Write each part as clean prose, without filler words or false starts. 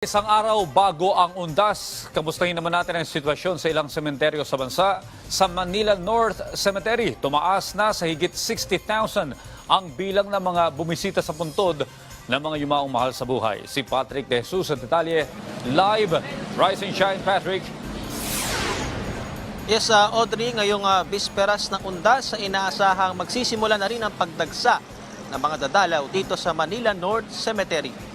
Isang araw bago ang undas, kamustahin naman natin ang sitwasyon sa ilang sementeryo sa bansa. Sa Manila North Cemetery, tumaas na sa higit 60,000 ang bilang ng mga bumisita sa puntod ng mga yumaong mahal sa buhay. Si Patrick De Jesus sa detalye, live. Rise and shine, Patrick. Yes, Audrey, ngayong bisperas ng undas, inaasahang magsisimula na rin ang pagdagsa ng mga dadalaw dito sa Manila North Cemetery.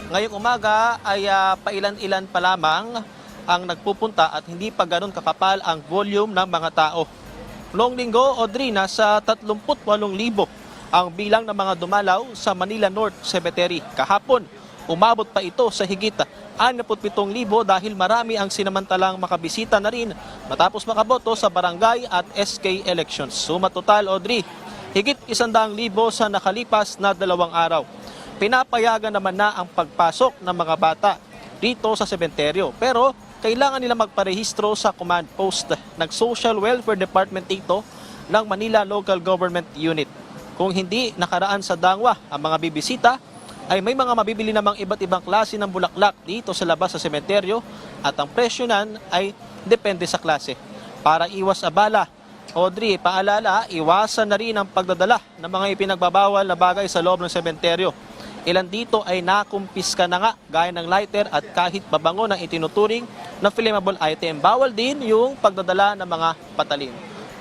Ngayong umaga ay pailan-ilan pa lamang ang nagpupunta at hindi pa ganun kakapal ang volume ng mga tao. Noong linggo, Audrey, nasa 38,000 ang bilang ng mga dumalaw sa Manila North Cemetery. Kahapon, umabot pa ito sa higit 67,000 dahil marami ang sinamantalang makabisita na rin matapos makaboto sa barangay at SK elections. Suma total, Audrey, higit 100,000 sa nakalipas na 2 araw. Pinapayagan naman na ang pagpasok ng mga bata dito sa sementeryo. Pero kailangan nila magparehistro sa command post ng Social Welfare Department dito ng Manila Local Government Unit. Kung hindi nakaraan sa dangwa ang mga bibisita, ay may mga mabibili namang iba't ibang klase ng bulaklak dito sa labas sa sementeryo at ang presyo nan ay depende sa klase. Para iwas abala, Audrey, paalala, iwasan na rin ang pagdadala ng mga ipinagbabawal na bagay sa loob ng sementeryo. Ilan dito ay nakumpiska na nga gaya ng lighter at kahit babango ng itinuturing na flammable item. Bawal din yung pagdadala ng mga patalim.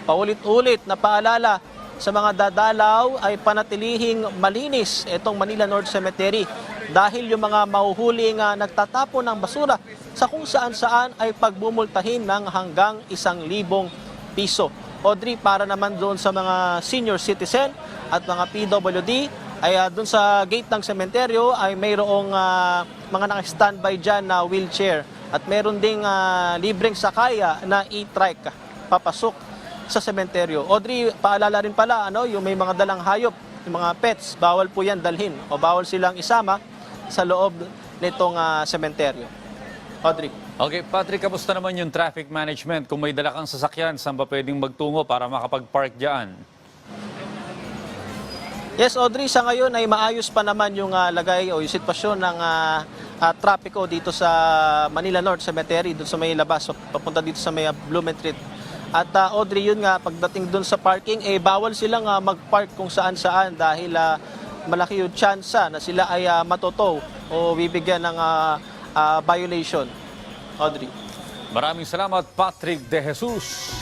Paulit-ulit na paalala sa mga dadalaw ay panatilihing malinis itong Manila North Cemetery dahil yung mga mahuhuling nagtatapon ng basura sa kung saan-saan ay pagbumultahin ng hanggang 1,000 piso. Audrey, para naman doon sa mga senior citizen at mga PWD, ay doon sa gate ng sementeryo ay mayroong mga naka-standby dyan na wheelchair at meron ding libreng sakaya na e-trike papasok sa sementeryo. Audrey, paalala rin pala, yung may mga dalang hayop, yung mga pets, bawal po yan dalhin o bawal silang isama sa loob nitong sementeryo. Audrey. Okay, Patrick, kamusta naman yung traffic management? Kung may dala kang sasakyan, saan ba pwedeng magtungo para makapag-park dyan? Yes, Audrey, sa ngayon ay maayos pa naman yung lagay o yung sitwasyon ng trapiko dito sa Manila North Cemetery, doon sa may labas, papunta dito sa may Blumentritt. At Audrey, yun nga, pagdating doon sa parking, bawal silang mag-park kung saan-saan dahil malaki yung tsansa na sila ay matotow o bibigyan ng violation. Audrey. Maraming salamat, Patrick De Jesus.